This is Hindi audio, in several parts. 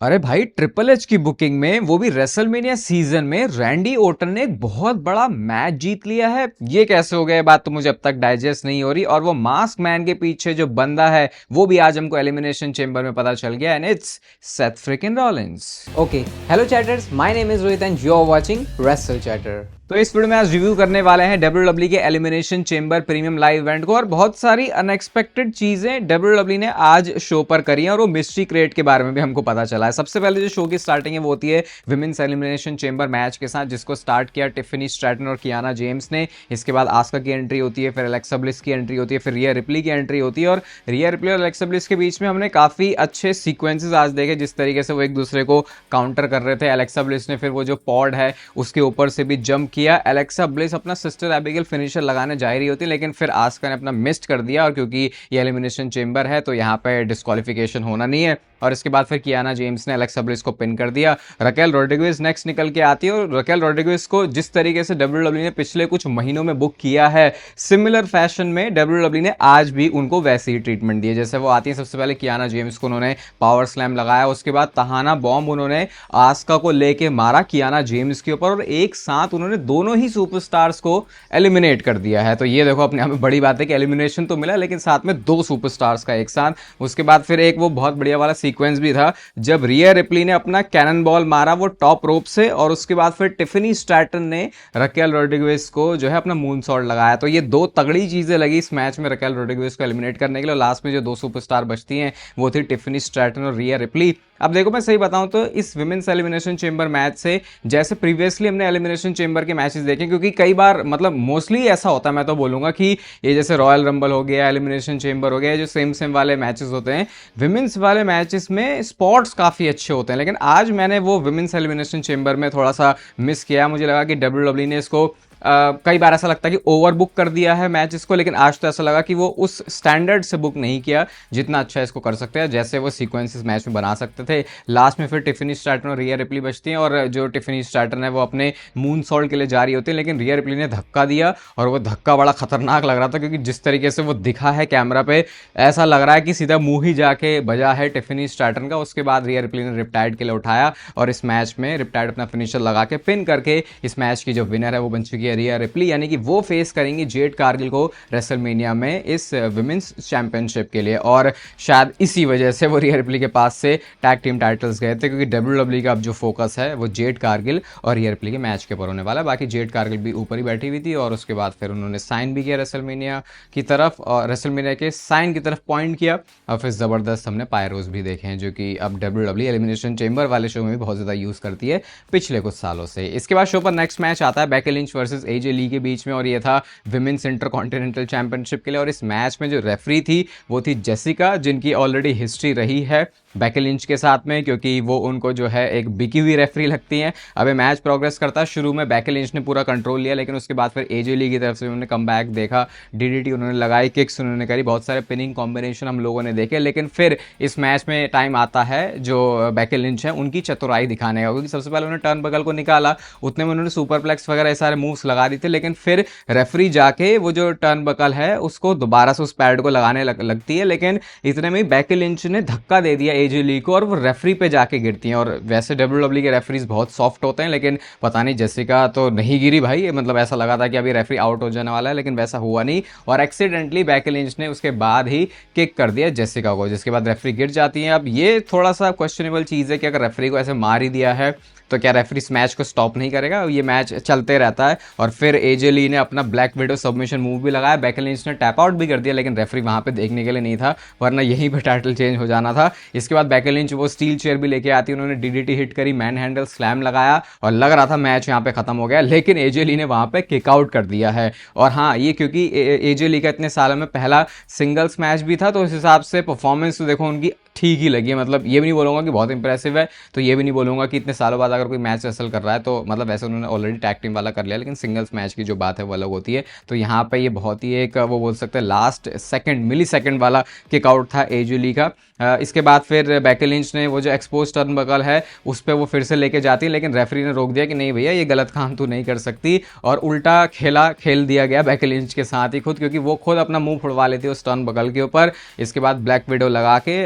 अरे भाई, ट्रिपल एच की बुकिंग में, वो भी रेसलमेनिया सीजन में, रैंडी ओर्टन ने एक बहुत बड़ा मैच जीत लिया है। ये कैसे हो गया, ये बात तो मुझे अब तक डाइजेस्ट नहीं हो रही। और वो मास्क मैन के पीछे जो बंदा है वो भी आज हमको एलिमिनेशन चेंबर में पता चल गया, and it's Seth freaking Rollins. Okay, hello chatters. My name is Rohit and you're watching Wrestle Chatter. तो इस वीडियो में आज रिव्यू करने वाले हैं डब्ल्यूडब्ल्यूई के elimination chamber premium live event को, और बहुत सारी अनएक्सपेक्टेड चीजें डब्ल्यूडब्ल्यूई ने आज शो पर करी हैं, और वो मिस्ट्री क्रिएट के बारे में भी हमको पता चला है। सबसे पहले जो शो की स्टार्टिंग है वो होती है विमेंस एलिमिनेशन चेंबर मैच के साथ, जिसको स्टार्ट किया टिफनी स्ट्रैटन और कियाना जेम्स ने। इसके बाद आस्का की एंट्री होती है, फिर एलेक्सा ब्लिस की एंट्री होती है, फिर रिया रिप्ली की एंट्री होती है। और रिया रिप्ली और एलेक्सा ब्लिस के बीच में हमने काफी अच्छे सीक्वेंसेस आज देखे, जिस तरीके से वो एक दूसरे को काउंटर कर रहे थे। एलेक्सा ब्लिस ने फिर वो जो पॉड है उसके ऊपर से भी जंप किया। एलेक्सा ब्लिस अपना सिस्टर एबिगेल फिनिशर लगाने जा रही होती, लेकिन फिर आस्का ने अपना मिस्ड कर दिया, और क्योंकि ये एलिमिनेशन चेंबर है तो यहाँ पे डिस्क्वालिफिकेशन होना नहीं है। और इसके बाद फिर कियाना जेम्स ने एलेक्सा ब्लिस को पिन कर दिया। रकेल रोड्रिगेज नेक्स्ट निकल के आती है, और रकेल रोड्रिगेज को जिस तरीके से डब्ल्यूडब्ल्यूई ने पिछले कुछ महीनों में बुक किया है, सिमिलर फैशन में डब्ल्यूडब्ल्यूई ने आज भी उनको वैसे ही ट्रीटमेंट दिए। जैसे वो आती है, सबसे पहले कियाना जेम्स को उन्होंने पावर स्लैम लगाया, उसके बाद तहाना बॉम्ब उन्होंने आस्का को लेके मारा कियाना जेम्स के ऊपर, और एक साथ उन्होंने दोनों ही सुपरस्टार्स को एलिमिनेट कर दिया है। तो ये देखो, अपने आप में बड़ी बात है कि एलिमिनेशन तो मिला, लेकिन साथ में दो सुपरस्टार्स का एक साथ। उसके बाद फिर एक वो बहुत बढ़िया वाला सीक्वेंस भी था जब रिया रिप्ली ने अपना कैनन बॉल मारा वो टॉप रोप से, और उसके बाद फिर टिफनी स्ट्रैटन ने रकेल रोड्रिगेज को जो है अपना मून सॉल्ट लगाया। तो ये दो तगड़ी चीजें लगी इस मैच में रकेल रोड्रिगेज को एलिमिनेट करने के लिए। लास्ट में जो दो सुपरस्टार बचती हैं वो थी टिफनी स्ट्रैटन और रिया रिप्ली। अब देखो, मैं सही बताऊं तो इस विमेंस एलिमिनेशन चेंबर मैच से, जैसे प्रीवियसली हमने एलिमिनेशन चेंबर के मैचेस देखे, क्योंकि कई बार मतलब मोस्टली ऐसा होता है, मैं तो बोलूंगा कि ये जैसे रॉयल रंबल हो गया, एलिमिनेशन चेंबर हो गया, जो सेम सेम वाले मैचेस होते हैं, विमेंस वाले मैचेस में स्पॉट्स काफी अच्छे होते हैं। लेकिन आज मैंने वो विमेंस एलिमिनेशन चेंबर में थोड़ा सा मिस किया। मुझे लगा कि डब्ल्यूडब्ल्यूई ने इसको कई बार ऐसा लगता है कि ओवर बुक कर दिया है मैच इसको, लेकिन आज तो ऐसा लगा कि वो उस स्टैंडर्ड से बुक नहीं किया जितना अच्छा इसको कर सकते हैं, जैसे वो सीक्वेंसेस मैच में बना सकते थे। लास्ट में फिर टिफनी स्ट्रैटन और रिया रिप्ली बचती हैं, और जो टिफनी स्ट्रैटन है वो अपने मून सॉल्ट के लिए जा रही होती है, लेकिन रिया रिप्ली ने धक्का दिया, और वो धक्का बड़ा खतरनाक लग रहा था, क्योंकि जिस तरीके से वो दिखा है कैमरा पे, ऐसा लग रहा है कि सीधा मुंह ही जाके बजा है टिफनी स्ट्रैटन का। उसके बाद रिया रिप्ली ने रिपटाइड के लिए उठाया, और इस मैच में रिपटाइड अपना फिनिशर लगा के पिन करके इस मैच की जो विनर है वो बन चुकी है रिया रिप्ली, यानी कि वो फेस करेंगी जेड कारगिल को रेसलमेनिया में इस विमेंस चैंपियनशिप के लिए। और शायद इसी वजह से वो रिया रिप्ली के पास से टैग टीम टाइटल्स गए थे, क्योंकि डब्ल्यूडब्ल्यूई का अब जो फोकस है वो जेड कारगिल और रिया रिप्ली के मैच के ऊपर होने वाला है। बाकी जेड कारगिल भी ऊपर ही बैठी हुई थी, और उसके बाद फिर उन्होंने साइन भी किया रेसलमेनिया की तरफ, और रेसलमेनिया के साइन की तरफ पॉइंट किया। और फिर जबरदस्त हमने पायरोस भी देखे हैं, जो कि अब डब्ल्यूडब्ल्यूई एलिमिनेशन चेंबर वाले शो में भी बहुत ज्यादा यूज करती है पिछले कुछ सालों से। इसके बाद शो पर नेक्स्ट मैच आता है बेकी लिंच वर्सेस एजे ली के बीच में, और ये था विमेंस इंटरकॉन्टिनेंटल चैंपियनशिप के लिए। और इस मैच में जो रेफरी थी वो थी जेसिका, जिनकी ऑलरेडी हिस्ट्री रही है बेकी लिंच के साथ में, क्योंकि वो उनको जो है एक बिकी हुई रेफरी लगती हैं। अब मैच प्रोग्रेस करता है, शुरू में बेकी लिंच ने पूरा कंट्रोल लिया, लेकिन उसके बाद फिर एजे ली की तरफ से उन्होंने कम बैक देखा, डीडीटी उन्होंने लगाई, किक्स उन्होंने करी, बहुत सारे पिनिंग कॉम्बिनेशन हम लोगों ने देखे। लेकिन फिर इस मैच में टाइम आता है जो बेकी लिंच है उनकी चतुराई दिखाने का, क्योंकि सबसे पहले उन्होंने टर्न बगल को निकाला, उतने में उन्होंने सुपरप्लेक्स वगैरह सारे मूव्स लगा दी थे, लेकिन फिर रेफरी जाके वो जो टर्न बकल है उसको दोबारा से उस पैड को लगाने लगती है, लेकिन इतने में बेकी लिंच ने धक्का दे दिया एजे ली को, और वो रेफरी पे जाके गिरती हैं। और वैसे डब्ल्यूडब्ल्यूई के रेफरीज बहुत सॉफ्ट होते हैं, लेकिन पता नहीं जेसिका तो नहीं गिरी भाई, मतलब ऐसा लगा था कि अभी रेफरी आउट हो जाने वाला है, लेकिन वैसा हुआ नहीं, और एक्सीडेंटली बेकी लिंच ने उसके बाद ही किक कर दिया जेसिका को, जिसके बाद रेफरी गिर जाती है। अब ये थोड़ा सा क्वेश्चनेबल चीज़ है कि अगर रेफरी को ऐसे मार ही दिया है तो क्या रेफरी इस मैच को स्टॉप नहीं करेगा? ये मैच चलते रहता है। और फिर एजे ली ने अपना ब्लैक विडो सबमिशन मूव भी लगाया, बेकी लिंच ने टैप आउट भी कर दिया, लेकिन रेफरी वहां पे देखने के लिए नहीं था, वरना यहीं पे टाइटल चेंज हो जाना था। इसके बाद बेकी लिंच वो स्टील चेयर भी लेके आती, उन्होंने डीडीटी हिट करी, मैन हैंडल स्लैम लगाया, और लग रहा था मैच यहाँ पे खत्म हो गया, लेकिन एजे ली ने वहां पे किक आउट कर दिया है। और हाँ, ये क्योंकि एजे ली का इतने सालों में पहला सिंगल्स मैच भी था, तो इस हिसाब से परफॉर्मेंस तो देखो उनकी ठीक ही लगी है। मतलब ये भी नहीं बोलूंगा कि बहुत इंप्रेसिव है, तो ये भी नहीं बोलूंगा कि इतने सालों बाद अगर कोई मैच रेसल कर रहा है तो मतलब वैसे उन्होंने ऑलरेडी टैग टीम वाला कर लिया, लेकिन सिंगल्स मैच की जो बात है वो अलग होती है। तो यहाँ पे ये बहुत ही एक वो बोल सकते हैं लास्ट सेकंड मिली सेकंड वाला किक आउट था एजे ली का। इसके बाद फिर बेकी लिंच ने वो जो एक्सपोज टर्नबकल है उस पर वो फिर से लेके जाती है, लेकिन रेफरी ने रोक दिया कि नहीं भैया ये गलत काम तू नहीं कर सकती, और उल्टा खेल दिया गया बेकी लिंच के साथ ही खुद, क्योंकि वो खुद अपना मुंह फुड़वा लेती उस टर्नबकल के ऊपर। इसके बाद ब्लैक विडो लगा के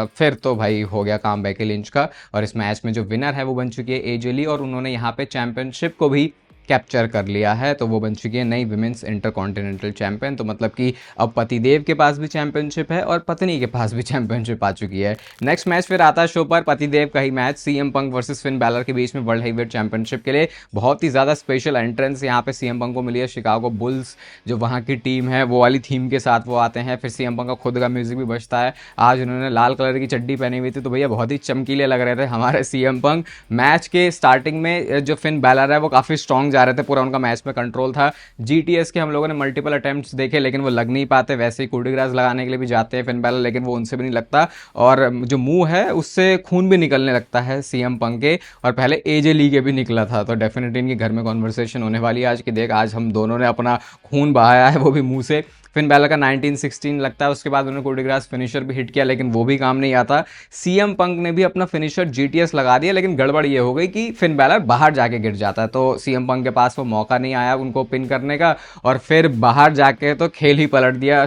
फिर तो भाई हो गया काम बेकी लिंच का, और इस मैच में जो विनर है वो बन चुकी है एजे ली, और उन्होंने यहाँ पे चैंपियनशिप को भी कैप्चर कर लिया है। तो वो बन चुकी है नई विमेंस इंटरकॉन्टिनेंटल चैंपियन। तो मतलब कि अब पतिदेव के पास भी चैंपियनशिप है और पत्नी के पास भी चैंपियनशिप आ चुकी है। नेक्स्ट मैच फिर आता है शो पर, पतिदेव का ही match, CM Punk versus Finn Balor के बीच में वर्ल्ड हेवीवेट चैंपियनशिप के लिए। बहुत ही ज़्यादा स्पेशल एंट्रेंस यहाँ पे सीएम पंक को मिली है। शिकागो बुल्स जो वहाँ की टीम है वो वाली थीम के साथ वो आते हैं। फिर सीएम पंक का खुद का म्यूजिक भी बजता है। आज उन्होंने लाल कलर की चड्डी पहनी हुई थी, तो भैया बहुत ही चमकीले लग रहे थे हमारे सीएम पंक। मैच के स्टार्टिंग में जो फिन बैलर है वो काफ़ी स्ट्रॉन्ग जा रहे थे, पूरा उनका मैच में कंट्रोल था। जीटीएस के हम लोगों ने मल्टीपल अटेम्प्ट्स देखे लेकिन वो लग नहीं पाते। वैसे ही कूडीग्रास लगाने के लिए भी जाते हैं फिन बैलर, लेकिन वो उनसे भी नहीं लगता, और जो मुंह है उससे खून भी निकलने लगता है सीएम पंक के, और पहले एजे ली के भी निकला था। तो डेफिनेटली इनके घर में कॉन्वर्सेशन होने वाली है आज की, देख आज हम दोनों ने अपना खून बहाया है, वो भी मुंह से। फिन बैलर का 1916 लगता है, उसके बाद उन्होंने कूडीग्रास फिनिशर भी हिट किया लेकिन वो भी काम नहीं आता। सीएम पंक ने भी अपना फिनिशर जीटीएस लगा दिया, लेकिन गड़बड़ ये हो गई कि फिन बैलर बाहर जाके गिर जाता है, तो सीएम पंक के पास वो मौका नहीं आया उनको पिन करने का, और फिर बाहर जाके तो खेल ही पलट दिया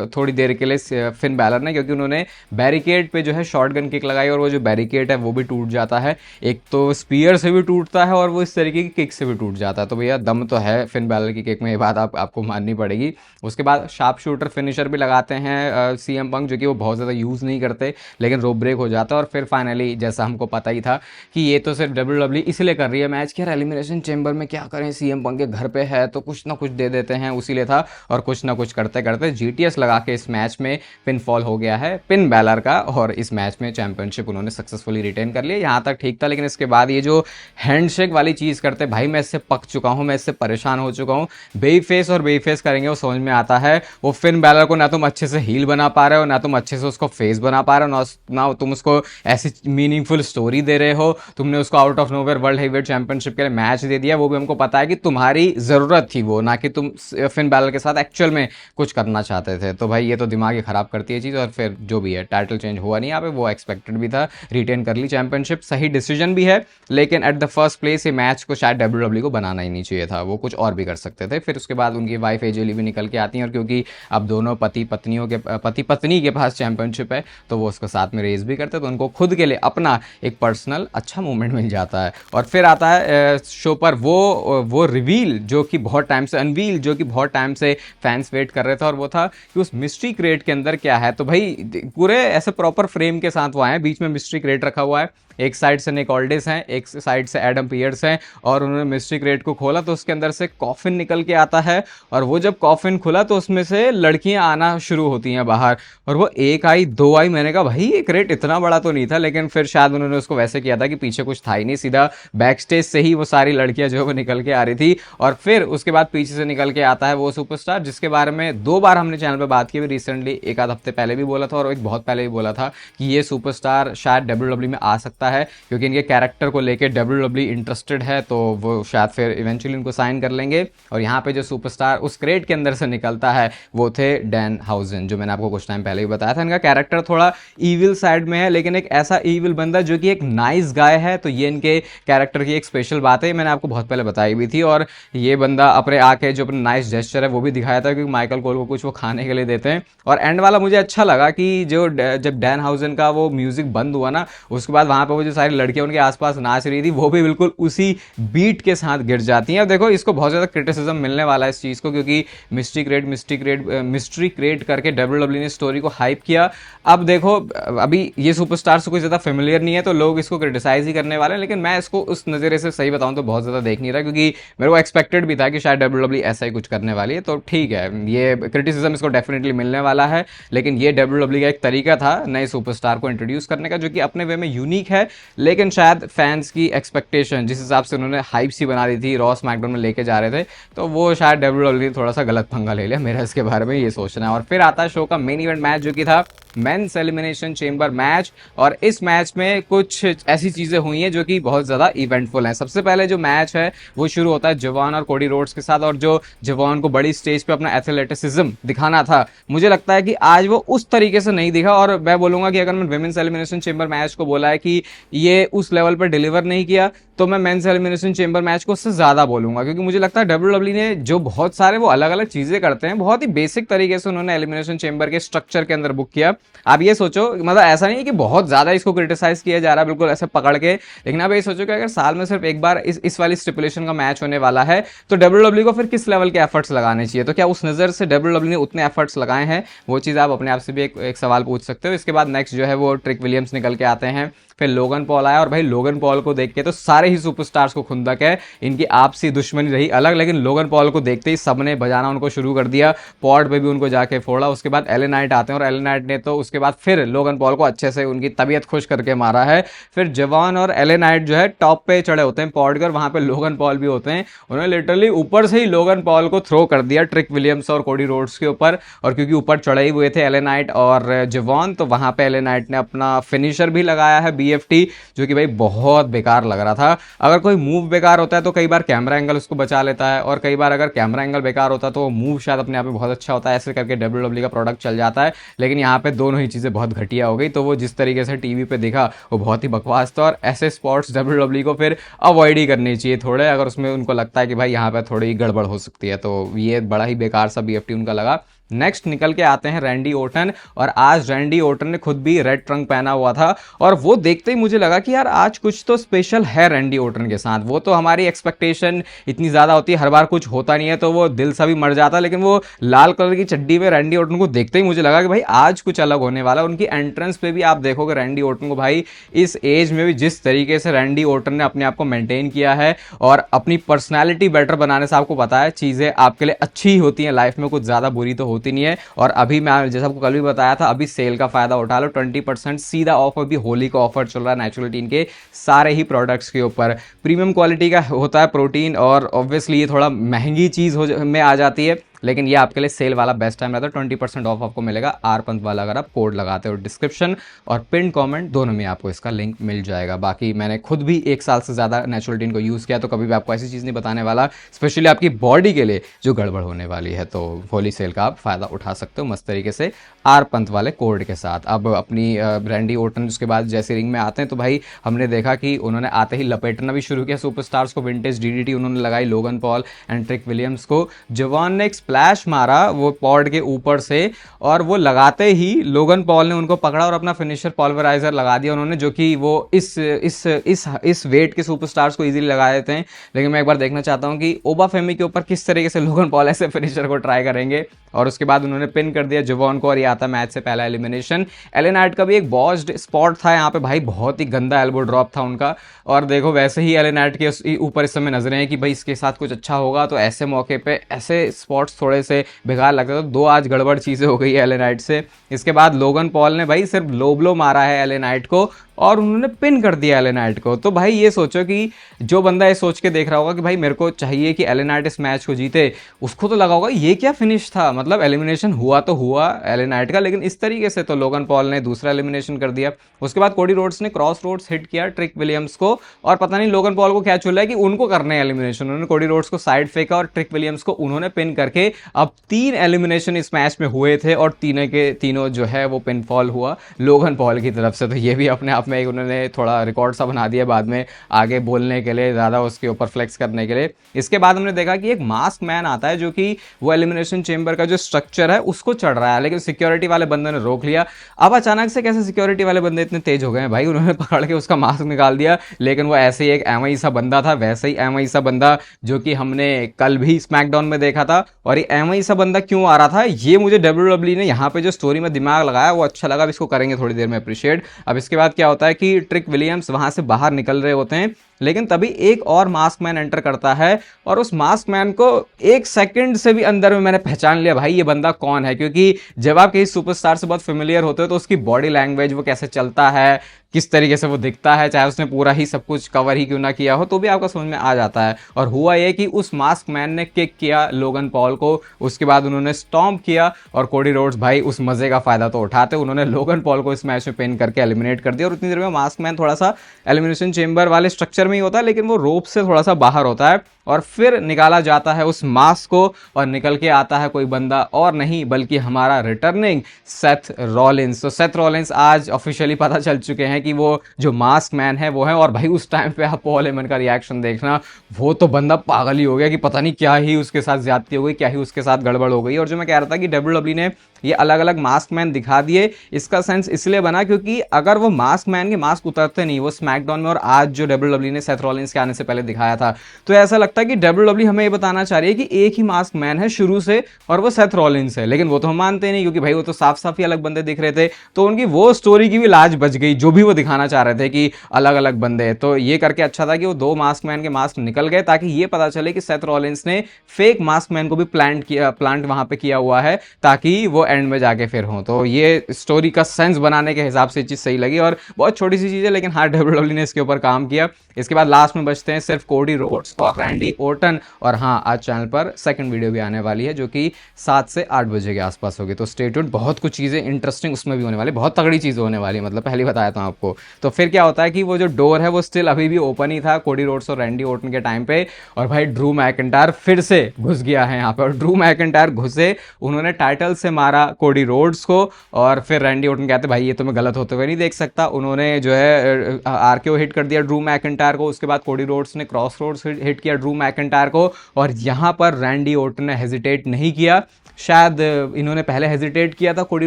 थोड़ी देर के लिए फिन बैलर ने, क्योंकि उन्होंने बैरिकेड पे जो है शॉटगन किक लगाई, और वो जो बैरिकेड है वो भी टूट जाता है। एक तो स्पीयर से भी टूटता है और वो इस तरीके की किक से भी टूट जाता है। तो भैया दम तो है फिन बैलर की किक में, ये बात आपको माननी पड़ेगी। उसके बाद शार्प शूटर फिनिशर भी लगाते हैं सीएम पंक, जो कि वो बहुत ज़्यादा यूज़ नहीं करते, लेकिन रोप ब्रेक हो जाता है। और फिर फाइनली जैसा हमको पता ही था कि ये तो सिर्फ डब्ल्यूडब्ल्यूई इसलिए कर रही है मैच कि यार एलिमिनेशन चेंबर में क्या करें, सीएम पंक के घर पे है तो कुछ ना कुछ दे देते हैं, उसीलिए था। और कुछ ना कुछ करते करते जीटीएस लगा के इस मैच में पिन फॉल हो गया है पिन बैलर का, और इस मैच में चैंपियनशिप उन्होंने सक्सेसफुली रिटेन कर लिया। यहाँ तक ठीक था, लेकिन इसके बाद ये जो हैंडशेक वाली चीज़ करते, भाई मैं इससे पक चुका हूँ, मैं इससे परेशान हो चुका हूँ। बेफेस और बेफेस करेंगे वो समझ में आता है। वो फिन बैलर को ना तुम अच्छे से हील बना पा रहे हो, ना तुम अच्छे से उसको फेस बना पा रहे हो, ना तुम उसको ऐसी मीनिंगफुल स्टोरी दे रहे हो। तुमने उसको out of nowhere world heavyweight championship के लिए मैच दे दिया, वो भी हमको पता है कि तुम्हारी ज़रूरत थी वो, ना कि तुम फिन बैलर के साथ एक्चुअल में कुछ करना चाहते थे। तो भाई ये तो दिमाग ही ख़राब करती है चीज़। और फिर जो भी है टाइटल चेंज हुआ नहीं यहाँ पे, वो एक्सपेक्टेड भी था, रिटेन कर ली चैंपियनशिप, सही डिसीजन भी है। लेकिन एट द फर्स्ट प्लेस ये मैच को शायद डब्ल्यूडब्ल्यूई को बनाना ही नहीं चाहिए था, वो कुछ और भी कर सकते थे। फिर उसके बाद उनकी वाइफ एजे ली भी निकल के आती हैं, और क्योंकि अब दोनों पति पत्नी के पास चैंपियनशिप है तो वो उसको साथ में रेस भी करते, तो उनको खुद के लिए अपना एक पर्सनल अच्छा मोमेंट मिल जाता है। और फिर आता है शो पर वो रिवील जो कि बहुत टाइम से अनवील जो कि बहुत टाइम से फैंस वेट कर रहे थे, और वो था कि उस मिस्ट्री क्रेट के अंदर क्या है। तो भाई पूरे ऐसे प्रॉपर फ्रेम के साथ वो आए हैं, बीच में मिस्ट्री क्रेट रखा हुआ है, एक साइड से निक ऑल्डिस हैं, एक साइड से एडम पियर्स हैं, और उन्होंने मिस्ट्री क्रेट को खोला तो उसके अंदर से कॉफिन निकल के आता है। और वो जब कॉफिन खुला तो उसमें से लड़कियां आना शुरू होती हैं बाहर, और वो एक आई दो आई, मैंने कहा भाई ये क्रेट इतना बड़ा तो नहीं था, लेकिन फिर शायद उन्होंने उसको वैसे किया था कि पीछे कुछ था ही नहीं, सीधा बैक स्टेज से ही वो सारी लड़कियां जो है वो निकल के आ रही थी। और फिर उसके बाद पीछे से निकल के आता है वो सुपरस्टार, जिसके बारे में 2 बार हमने चैनल पर बात की, रिसेंटली एक आध हफ्ते पहले भी बोला था और एक बहुत पहले भी बोला था कि ये सुपरस्टार शायद डब्ल्यूडब्ल्यूई में आ सकता है, क्योंकि इनके कैरेक्टर को लेके डब्ल्यूडब्ल्यूई इंटरेस्टेड है, तो वो शायद फिर इवेंचुअली इनको साइन कर लेंगे। और यहाँ पे जो सुपरस्टार उस क्रेट के अंदर से निकलता है वो थे डैन हाउजन, जो मैंने आपको कुछ टाइम पहले ही बताया था। इनका कैरेक्टर थोड़ा ईविल साइड में है, लेकिन एक ऐसा ईविल बंदा जो कि एक नाइस गाय है, तो ये इनके कैरेक्टर की एक स्पेशल बात है, मैंने आपको बहुत पहले बताई भी थी। और ये बंदा अपने आके जो अपना नाइस जेस्चर है वो भी दिखाया था, क्योंकि माइकल कोल को कुछ वो खाने के लिए देते हैं। और एंड वाला मुझे अच्छा लगा कि जब डैन हाउजन का वो म्यूजिक बंद हुआ ना, उसके बाद वहाँ पर वो जो सारी लड़कियाँ उनके आसपास नाच रही थी, वो भी बिल्कुल उसी बीट के साथ गिर जाती हैं। अब देखो इसको बहुत ज़्यादा क्रिटिसिज्म मिलने वाला है इस चीज़ को, क्योंकि मिस्ट्री क्रिएट करके डब्ल्यूडब्ल्यूई ने स्टोरी को हाइप किया। अब देखो अभी ये सुपरस्टार से कोई ज़्यादा फेमिलियर नहीं है, तो लोग इसको क्रिटिसाइज ही करने वाले हैं, लेकिन मैं इसको उस नज़रिए से सही बताऊं तो बहुत ज़्यादा देख नहीं रहा, क्योंकि मेरे को एक्सपेक्टेड भी था कि शायद डब्ल्यूडब्ल्यूई ऐसा ही कुछ करने वाली है। तो ठीक है, ये क्रिटिसिज्म इसको डेफिनेटली मिलने वाला है, लेकिन ये डब्ल्यूडब्ल्यूई का एक तरीका था नए सुपरस्टार को इंट्रोड्यूस करने का, जो कि अपने वे में यूनिक है। लेकिन शायद फैंस की एक्सपेक्टेशन जिस हिसाब से उन्होंने हाइप सी बना दी थी, रॉ स्मैकडाउन में लेके जा रहे थे, तो वो शायद डब्ल्यूडब्ल्यूई ने थोड़ा सा गलत पंगा ले लिया, मेरा इसके बारे में ये सोचना है। और फिर आता है शो का मेन इवेंट मैच, जो कि था मेंस एलिमिनेशन चेंबर मैच। और इस मैच में कुछ ऐसी चीजें हुई हैं जो कि बहुत ज्यादा इवेंटफुल हैं। सबसे पहले जो मैच है वो शुरू होता है जवान और कोडी रोड्स के साथ, और जो जवान को बड़ी स्टेज पे अपना एथलेटिसिज्म दिखाना था, मुझे लगता है कि आज वो उस तरीके से नहीं दिखा। और मैं बोलूंगा कि अगर मैं विमेंस एलिमिनेशन चेंबर मैच को बोला है कि ये उस लेवल पर डिलीवर नहीं किया, तो मैं मेंस एलिमिनेशन चेंबर मैच को उससे ज्यादा बोलूंगा, क्योंकि मुझे लगता है डब्ल्यूडब्ल्यू ने जो बहुत सारे वो अलग अलग चीजें करते हैं, बहुत ही बेसिक तरीके से उन्होंने एलिमिनेशन चेंबर के स्ट्रक्चर के अंदर बुक किया। आप ये सोचो, मतलब ऐसा नहीं है कि बहुत ज्यादा इसको क्रिटिसाइज किया जा रहा है बिल्कुल ऐसे पकड़ के, लेकिन आप ये सोचो कि अगर साल में सिर्फ एक बार इस वाली स्टिपुलेशन का मैच होने वाला है, तो डब्ल्यूडब्ल्यू को फिर किस लेवल के एफर्ट्स लगाने चाहिए। तो क्या उस नजर से डब्ल्यूडब्ल्यू ने उतने एफर्ट्स लगाए हैं, वो चीज आप अपने आप से भी एक सवाल पूछ सकते हो। इसके बाद नेक्स्ट जो है वो ट्रिक विलियम्स निकल के आते हैं, फिर लोगन पॉल आया, और भाई लोगन पॉल को देख के तो सारे ही सुपरस्टार्स को खुंदक है, इनकी आपसी दुश्मनी रही अलग, लेकिन लोगन पॉल को देखते ही सबने बजाना उनको शुरू कर दिया, पॉड पे भी उनको जाके फोड़ा। उसके बाद एले नाइट आते हैं, और एले नाइट ने तो उसके बाद फिर लोगन पॉल को अच्छे से उनकी तबीयत खुश करके मारा है। फिर जवान और एले नाइट जो है टॉप पे चढ़े होते हैं पॉड कर, वहां पे लोगन पॉल भी होते हैं, उन्होंने लिटरली ऊपर से ही लोगन पॉल को थ्रो कर दिया ट्रिक विलियम्स और कोडी रोड्स के ऊपर। और क्योंकि ऊपर चढ़े ही हुए थे एले नाइट और जवान, तो वहां पे एले नाइट ने अपना फिनिशर भी लगाया है BFT, जो कि भाई बहुत बेकार लग रहा था। अगर कोई मूव बेकार होता है तो कई बार कैमरा एंगल उसको बचा लेता है, और कई बार अगर कैमरा एंगल बेकार होता है तो वो मूव शायद अपने आप में बहुत अच्छा होता है, ऐसे करके डब्ल्यूडब्ल्यू का प्रोडक्ट चल जाता है। लेकिन यहाँ पे दोनों ही चीज़ें बहुत घटिया हो गई, तो वो जिस तरीके से टीवी पे दिखा वो बहुत ही बकवास था, और ऐसे स्पॉट्स डब्ल्यूडब्ल्यू को फिर अवॉइड ही करनी चाहिए थोड़े, अगर उसमें उनको लगता है कि भाई यहाँ पे थोड़ी गड़बड़ हो सकती है। तो ये बड़ा ही बेकार सा BFT उनका लगा। नेक्स्ट निकल के आते हैं रैंडी ओर्टन, और आज रैंडी ओर्टन ने खुद भी रेड ट्रंक पहना हुआ था, और वो देखते ही मुझे लगा कि यार आज कुछ तो स्पेशल है रैंडी ओर्टन के साथ। वो तो हमारी एक्सपेक्टेशन इतनी ज़्यादा होती है, हर बार कुछ होता नहीं है तो वो दिल सा भी मर जाता, लेकिन वो लाल कलर की चड्डी में रैंडी ओर्टन को देखते ही मुझे लगा कि भाई आज कुछ अलग होने वाला। उनकी एंट्रेंस पे भी आप देखोगे रैंडी ओर्टन को, भाई इस एज में भी जिस तरीके से रैंडी ओर्टन ने अपने आप को मेंटेन किया है और अपनी पर्सनैलिटी बेटर बनाने से, आपको पता है चीज़ें आपके लिए अच्छी ही होती हैं लाइफ में, कुछ ज़्यादा बुरी तो होती नहीं है। और अभी मैं जैसा आपको कल भी बताया था, अभी सेल का फायदा उठा लो, 20% सीधा ऑफर भी, होली का ऑफर चल रहा है नेचुरलिटीन के सारे ही प्रोडक्ट्स के ऊपर। प्रीमियम क्वालिटी का होता है प्रोटीन, और ऑब्वियसली ये थोड़ा महंगी चीज़ में आ जाती है, लेकिन ये आपके लिए सेल वाला बेस्ट टाइम रहता है। 20% ऑफ आपको मिलेगा आर पंत वाला, अगर आप कोड लगाते हो। डिस्क्रिप्शन और पिन कमेंट दोनों में आपको इसका लिंक मिल जाएगा। बाकी मैंने खुद भी 1 साल से ज़्यादा नेचुरलिटीन को यूज़ किया, तो कभी भी आपको ऐसी चीज़ नहीं बताने वाला स्पेशली आपकी बॉडी के लिए जो गड़बड़ होने वाली है। तो होली सेल का आप फ़ायदा उठा सकते हो मस्त तरीके से आर पंत वाले कोड के साथ। अब अपनी रैंडी ओर्टन उसके बाद जैसे रिंग में आते हैं, तो भाई हमने देखा कि उन्होंने आते ही लपेटना भी शुरू किया सुपरस्टार्स को, विंटेज DDT उन्होंने लगाई Logan Paul and trick Williams को। जवान ने स्प्लैश मारा वो पॉड के ऊपर से, और वो लगाते ही लोगन पॉल ने उनको पकड़ा और अपना फिनिशर पॉल्वराइजर लगा दिया उन्होंने, जो कि वो इस वेट के सुपरस्टार्स को इजीली लगा देते हैं। लेकिन मैं एक बार देखना चाहता हूं कि ओबा फेमी के ऊपर किस तरीके से लोगन पॉल ऐसे फिनिशर को ट्राई करेंगे। और उसके बाद उन्होंने पिन कर दिया जवान को, और ये आता मैच से पहला एलिमिनेशन। एले नाइट का भी एक बॉस्ड स्पॉट था यहाँ पे, भाई बहुत ही गंदा एल्बो ड्रॉप था उनका। और देखो वैसे ही एले नाइट के ऊपर इस समय नजरें हैं कि भाई इसके साथ कुछ अच्छा होगा, तो ऐसे मौके पे ऐसे स्पॉट्स थोड़े से बेकार लगता था। 2 आज गड़बड़ चीज़ें हो गई है एले नाइट से। इसके बाद लोगन पॉल ने भाई सिर्फ लो ब्लो मारा है एले नाइट को, और उन्होंने पिन कर दिया एले नाइट को। तो भाई ये सोचो कि जो बंदा ये सोच के देख रहा होगा कि भाई मेरे को चाहिए कि एले नाइट इस मैच को जीते, उसको तो लगा होगा ये क्या फिनिश था, मतलब एलिमिनेशन हुआ तो हुआ एले नाइट का, लेकिन इस तरीके से तो लोगन पॉल ने दूसरा एलिमिनेशन कर दिया। उसके बाद कोडी रोड्स ने क्रॉस रोड्स हिट किया ट्रिक विलियम्स को, और पता नहीं लोगन पॉल को क्या चुला है कि उनको करने एलिमिनेशन। उन्होंने कोडी रोड्स को साइड फेंका और ट्रिक विलियम्स को उन्होंने पिन करके, अब 3 एलिमिनेशन इस मैच में हुए थे, और तीनों के तीनों जो है वो पिन फॉल हुआ लोगन पॉल की तरफ से। तो ये भी अपने आप में एक उन्होंने थोड़ा रिकॉर्ड सा बना दिया बाद में आगे बोलने के लिए, ज़्यादा उसके ऊपर फ्लेक्स करने के लिए। इसके बाद हमने देखा कि एक मास्क मैन आता है, जो कि वो एलिमिनेशन चेंबर का जो स्ट्रक्चर है उसको चढ़ रहा है, लेकिन सिक्योरिटी वाले बंदे ने रोक लिया। अब अचानक से कैसे सिक्योरिटी वाले बंदे इतने तेज हो गए हैं भाई, उन्होंने पकड़ के उसका मास्क निकाल दिया। लेकिन वो ऐसे ही एक एमआई सा बंदा था, वैसे ही एमआई सा बंदा जो कि हमने कल भी स्मैकडाउन में देखा था। और ये एमआई सा बंदा क्यों आ रहा था, ये मुझे डब्ल्यूडब्ल्यू ने यहाँ पे जो स्टोरी में दिमाग लगाया वो अच्छा लगा। अब इसको करेंगे थोड़ी देर में अप्रिशिएट। अब इसके बाद क्या होता है कि ट्रिक विलियम्स वहां से बाहर निकल रहे होते हैं, लेकिन तभी एक और मास्क मैन एंटर करता है, और उस मास्क मैन को 1 सेकंड से भी अंदर में मैंने पहचान लिया भाई ये बंदा कौन है। क्योंकि जब आप किसी सुपरस्टार से बहुत फेमिलियर होते हो तो उसकी बॉडी लैंग्वेज, वो कैसे चलता है, किस तरीके से वो दिखता है, चाहे उसने पूरा ही सब कुछ कवर ही क्यों ना किया हो, तो भी आपका समझ में आ जाता है। और हुआ ये कि उस मास्क मैन ने किक किया लोगन पॉल को, उसके बाद उन्होंने स्टॉम्प किया और कोडी रोड्स भाई उस मजे का फायदा तो उठाते, उन्होंने लोगन पॉल को इस मैच में पिन करके एलिमिनेट कर दिया। और उतनी देर में मास्क मैन थोड़ा सा एलिमिनेशन चेंबर वाले स्ट्रक्चर में ही होता है, लेकिन वो रोप से थोड़ा सा बाहर होता है और फिर निकाला जाता है उस मास्क को और निकल के आता है कोई बंदा और नहीं बल्कि हमारा रिटर्निंग सेथ रॉलिंस। तो सेथ रॉलिंस आज ऑफिशियली पता चल चुके हैं कि वो जो मास्क मैन है वो है। और भाई उस टाइम पे आप पॉल हेमन का रिएक्शन देखना, वो तो बंदा पागल ही हो गया कि पता नहीं क्या ही उसके साथ ज्यादती हो गई, क्या ही उसके साथ गड़बड़ हो गई। और जो मैं कह रहा था कि WWE ने ये अलग अलग मास्क मैन दिखा दिए, इसका सेंस इसलिए बना क्योंकि अगर वो मास्क मैन के मास्क उतरते नहीं वो स्मैकडाउन में और आज जो WWE ने सेथ रॉलिंस के आने से पहले दिखाया था, तो ऐसा लगता है कि WWE हमें ये बताना चाह रही है कि एक ही मास्क मैन है शुरू से और वो सेथ रॉलिंस है। लेकिन वो तो हम मानते नहीं क्योंकि भाई वो तो साफ साफ ही अलग बंदे दिख रहे थे, तो उनकी वो स्टोरी की भी लाज बच गई जो भी वो दिखाना चाह रहे थे कि अलग अलग बंदे। तो ये करके अच्छा था कि वो दो मास्क मैन के मास्क निकल गए ताकि ये पता चले कि सेथ रॉलिंस ने फेक मास्क मैन को भी प्लांट वहां पे किया हुआ है ताकि वो एंड में जाके फिर हो। तो ये स्टोरी का सेंस बनाने के हिसाब से चीज सही लगी और बहुत छोटी सी चीज है, लेकिन हाँ WWE ने इसके ऊपर काम किया। इसके बाद लास्ट में बचते हैं सिर्फ कोडी रोड्स और रैंडी ओर्टन। और हाँ, आज चैनल पर सेकंड वीडियो भी आने वाली है जो कि 7 से 8 बजे के आसपास होगी, तो स्टे ट्यून्ड, बहुत कुछ चीज़ें इंटरेस्टिंग उसमें भी होने वाली, बहुत तगड़ी चीज़ें होने वाली, मतलब पहले बताया था आपको। तो फिर क्या होता है कि वो जो डोर है वो स्टिल अभी भी ओपन ही था कोडी रोड्स और रैंडी ओर्टन के टाइम पे, और भाई ड्रू मैकिंटायर फिर से घुस गया है यहाँ पे। और ड्रू मैकिंटायर घुसे, उन्होंने टाइटल से मारा कोडी रोड्स को और फिर रैंडी ओर्टन कहते भाई ये तो मैं गलत होते हुए नहीं देख सकता, उन्होंने जो है आरकेओ हिट कर दिया ड्रू मैकिंटायर को। उसके बाद कोडी रोड्स ने क्रॉस रोड्स हिट किया ड्रू मैकिंटायर को और यहाँ पर रैंडी ओर्टन ने हेजिटेट नहीं किया। शायद इन्होंने पहले हेजिटेट किया था कोडी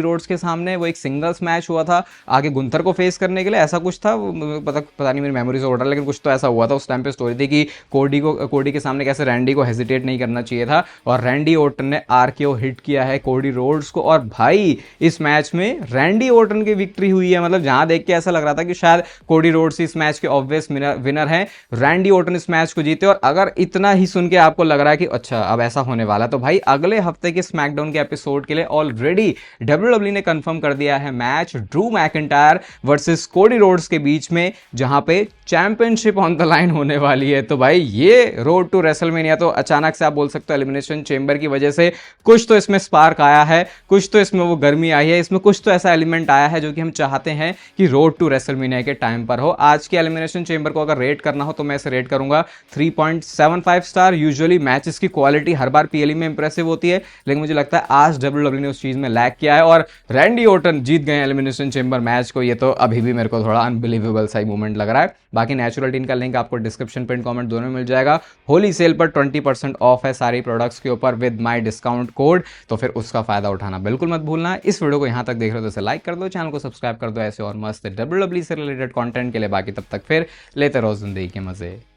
रोड्स के सामने, वो एक सिंगल्स मैच हुआ था आगे गुंथर को फेस करने के लिए, ऐसा कुछ था, पता नहीं मेरी मेमोरी से उड़ रहा, लेकिन कुछ तो ऐसा हुआ था। उस टाइम पे स्टोरी थी कि कोडी के सामने कैसे रैंडी को हेजिटेट नहीं करना चाहिए था और रैंडी ओर्टन ने आरकेओ हिट किया है कोडी रोड्स को। और भाई इस मैच में रैंडी ओर्टन की विक्ट्री हुई है, मतलब जहां देख के ऐसा लग रहा था कि शायद कोडी रोड्स इस मैच के ऑब्वियस विनर हैं, रैंडी ओर्टन इस मैच को जीते। और अगर इतना ही सुन के आपको लग रहा है कि अच्छा अब ऐसा होने वाला, तो भाई अगले हफ्ते के स्मैकडाउन के एपिसोड के लिए ऑलरेडी WWE ने कंफर्म कर दिया है match Drew McIntyre versus Cody Rhodes के बीच में, जहां पे चैंपियनशिप ऑन द लाइन होने वाली है। तो भाई ये रोड टू रेसलमेनिया तो अचानक से आप बोल सकते हो एलिमिनेशन चेंबर की वजह से कुछ तो इसमें स्पार्क आया है, कुछ तो इसमें वो गर्मी आई है, इसमें कुछ तो ऐसा एलिमेंट आया है जो कि हम चाहते हैं कि रोड टू रेसलमेनिया के टाइम पर हो। आज के एलिमिनेशन चेंबर को अगर रेट करना हो तो मैं इसे रेट करूंगा 3.75 स्टार। यूजुअली मैचेस की क्वालिटी हर बार पीएलई में इंप्रेसिव होती है, लेकिन मुझे लगता है आज WWE ने उस चीज में लैग किया है और रैंडी ओर्टन जीत गए एलिमिनेशन चेंबर मैच को। ये तो अभी भी मेरे को थोड़ा अनबिलीवेबल सा ही मूवमेंट लग रहा है। बाकी नेचुरल टीन का लिंक आपको डिस्क्रिप्शन पिन कमेंट दोनों में मिल जाएगा। होली सेल पर 20% ऑफ है सारी प्रोडक्ट्स के ऊपर विद माय डिस्काउंट कोड, तो फिर उसका फायदा उठाना बिल्कुल मत भूलना। इस वीडियो को यहां तक देख रहे हो तो इसे लाइक कर दो, चैनल को सब्सक्राइब कर दो ऐसे और मस्त WWE से रिलेटेड कंटेंट के लिए। बाकी तब तक फिर लेते रहो जिंदगी के मजे।